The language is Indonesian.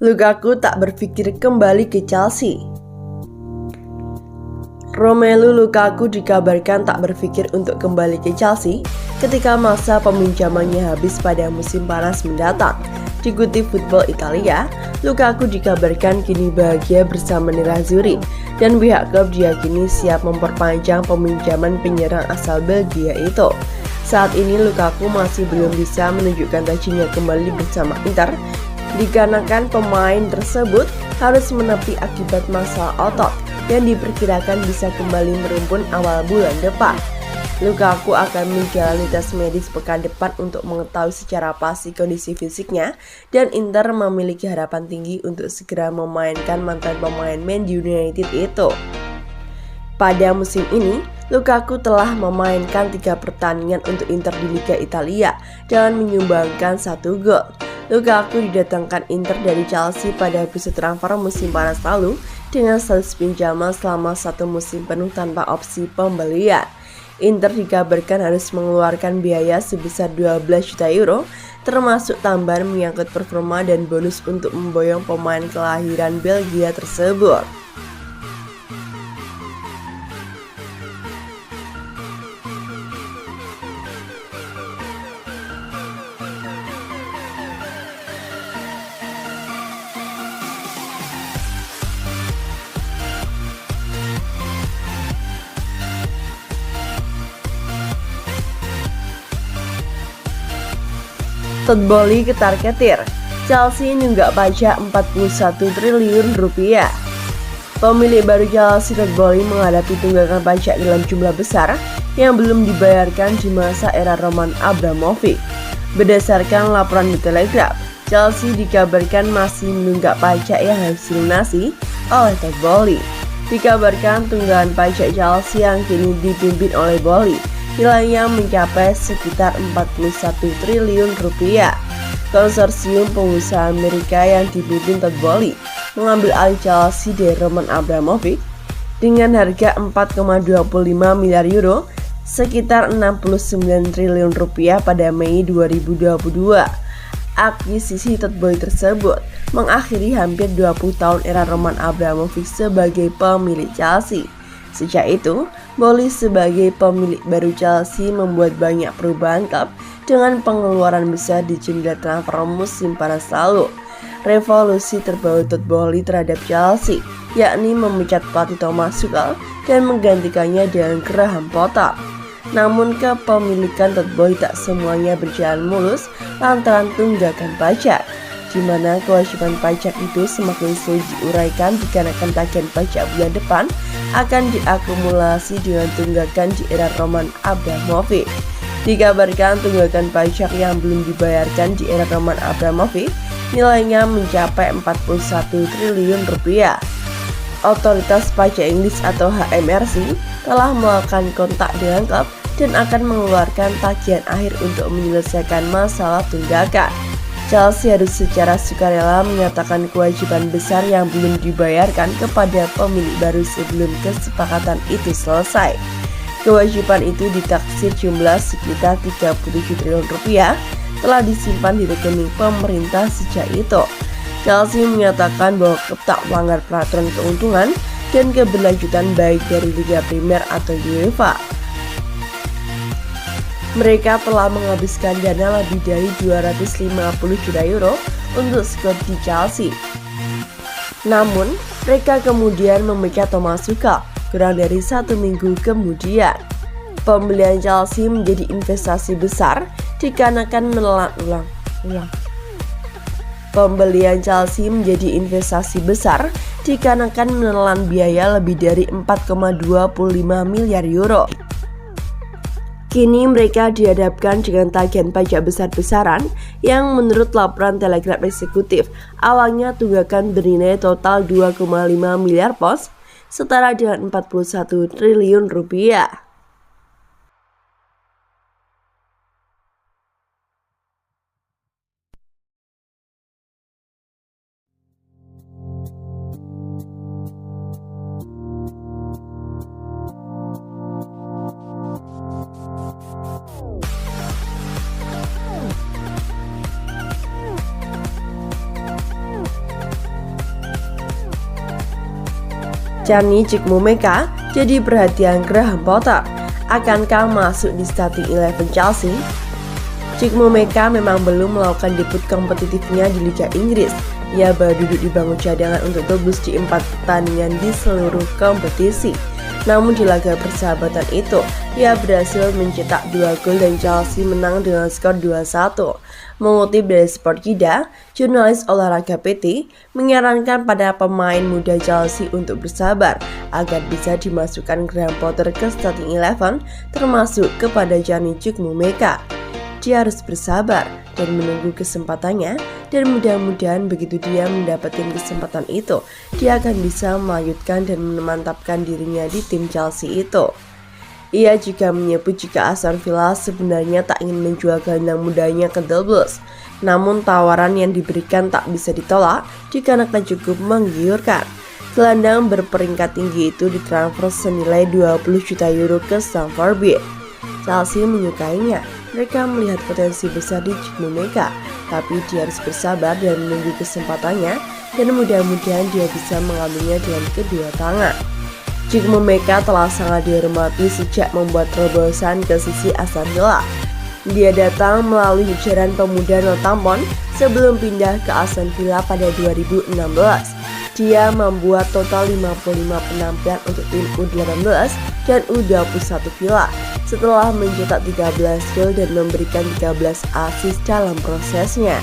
Lukaku tak berpikir kembali ke Chelsea. Romelu Lukaku dikabarkan tak berpikir untuk kembali ke Chelsea ketika masa peminjamannya habis pada musim panas mendatang. Dikutip Football Italia, Lukaku dikabarkan kini bahagia bersama Nerazzurri dan pihak klub diyakini siap memperpanjang peminjaman penyerang asal Belgia itu. Saat ini Lukaku masih belum bisa menunjukkan tajinya kembali bersama Inter, dikarenakan pemain tersebut harus menepi akibat masalah otot yang diperkirakan bisa kembali merumpun awal bulan depan. Lukaku akan menjalani tes medis pekan depan untuk mengetahui secara pasti kondisi fisiknya, dan Inter memiliki harapan tinggi untuk segera memainkan mantan pemain Man United itu. Pada musim ini, Lukaku telah memainkan 3 pertandingan untuk Inter di Liga Italia dan menyumbangkan 1 gol. Lukaku didatangkan Inter dari Chelsea pada bursa transfer musim panas lalu dengan status pinjaman selama 1 musim penuh tanpa opsi pembelian. Inter dikabarkan harus mengeluarkan biaya sebesar 12 juta euro, termasuk tambahan menyangkut performa dan bonus untuk memboyong pemain kelahiran Belgia tersebut. Todd Boehly ketar-ketir, Chelsea nunggak pajak 41 triliun rupiah. Pemilik baru Chelsea, Todd Boehly, menghadapi tunggakan pajak dalam jumlah besar yang belum dibayarkan di masa era Roman Abramovich. Berdasarkan laporan The Telegraph, Chelsea dikabarkan masih menunggak pajak yang harus dilunasi oleh Todd Boehly. Dikabarkan tunggakan pajak Chelsea yang kini dipimpin oleh Boehly nilainya mencapai sekitar 41 triliun rupiah. Konsorsium pengusaha Amerika yang dipimpin Todd Boehly mengambil alih Chelsea dari Roman Abramovich dengan harga 4,25 miliar euro, sekitar 69 triliun rupiah pada Mei 2022. Akuisisi Todd Boehly tersebut mengakhiri hampir 20 tahun era Roman Abramovich sebagai pemilik Chelsea. Sejak itu, Boehly sebagai pemilik baru Chelsea membuat banyak perubahan klub dengan pengeluaran besar di jendela transfer musim panas lalu. Revolusi terbaru Todd Boehly terhadap Chelsea, yakni memecat pelatih Thomas Tuchel dan menggantikannya dengan Graham Potter. Namun kepemilikan Todd Boehly tak semuanya berjalan mulus lantaran tunggakan pajak, di mana kewajiban pajak itu semakin sulit diuraikan dikarenakan tagihan pajak bulan depan akan diakumulasi dengan tunggakan di era Roman Abramovich. Dikabarkan tunggakan pajak yang belum dibayarkan di era Roman Abramovich nilainya mencapai 41 triliun rupiah. Otoritas pajak Inggris atau HMRC telah melakukan kontak dengan klub dan akan mengeluarkan tagihan akhir untuk menyelesaikan masalah tunggakan. Chelsea harus secara sukarela menyatakan kewajiban besar yang belum dibayarkan kepada pemilik baru sebelum kesepakatan itu selesai. Kewajiban itu ditaksir jumlah sekitar 37 triliun rupiah telah disimpan di rekening pemerintah sejak itu. Chelsea menyatakan bahwa klub tak melanggar peraturan keuntungan dan keberlanjutan baik dari Liga Primer atau UEFA. Mereka telah menghabiskan dana lebih dari 250 juta euro untuk skuad di Chelsea. Namun, mereka kemudian memecat Thomas Tuchel kurang dari 1 minggu kemudian. Pembelian Chelsea menjadi investasi besar dikarenakan menelan biaya lebih dari 4,25 miliar euro. Kini mereka dihadapkan dengan tagihan pajak besar-besaran yang menurut laporan Telegraph eksekutif awalnya tunggakan bernilai total 2,5 miliar pound, setara dengan 41 triliun rupiah. Gianni Chukwuemeka jadi perhatian Graham Potter. Akankah masuk di starting 11 Chelsea? Chukwuemeka memang belum melakukan debut kompetitifnya di Liga Inggris. Ia baru duduk di bangku cadangan untuk tebus di 4 pertandingan di seluruh kompetisi. Namun di laga persahabatan itu, ia berhasil mencetak 2 gol dan Chelsea menang dengan skor 2-1. Mengutip dari Sportgida, jurnalis olahraga PT menyarankan pada pemain muda Chelsea untuk bersabar agar bisa dimasukkan Graham Potter ke starting 11, termasuk kepada Gianni Chukwuemeka. Dia harus bersabar dan menunggu kesempatannya, dan mudah-mudahan begitu dia mendapatkan kesempatan itu, dia akan bisa melanjutkan dan memantapkan dirinya di tim Chelsea itu. Ia juga menyebut jika Aston Villa sebenarnya tak ingin menjual gelandang mudanya ke The Blues, namun tawaran yang diberikan tak bisa ditolak dikarenakan cukup menggiurkan. Gelandang berperingkat tinggi itu ditransfer senilai 20 juta euro ke Stamford Bridge. Chelsea menyukainya. Mereka melihat potensi besar di Chukwuemeka, tapi dia harus bersabar dan menunggu kesempatannya, dan mudah-mudahan dia bisa mengambilnya dengan kedua tangan. Chukwuemeka telah sangat dihormati sejak membuat terobosan ke sisi Aston Villa. Dia datang melalui jajaran pemuda Northampton sebelum pindah ke Aston Villa pada 2016. Dia membuat total 55 penampilan untuk tim U18 dan U21 Villa setelah mencetak 13 gol dan memberikan 13 assist dalam prosesnya.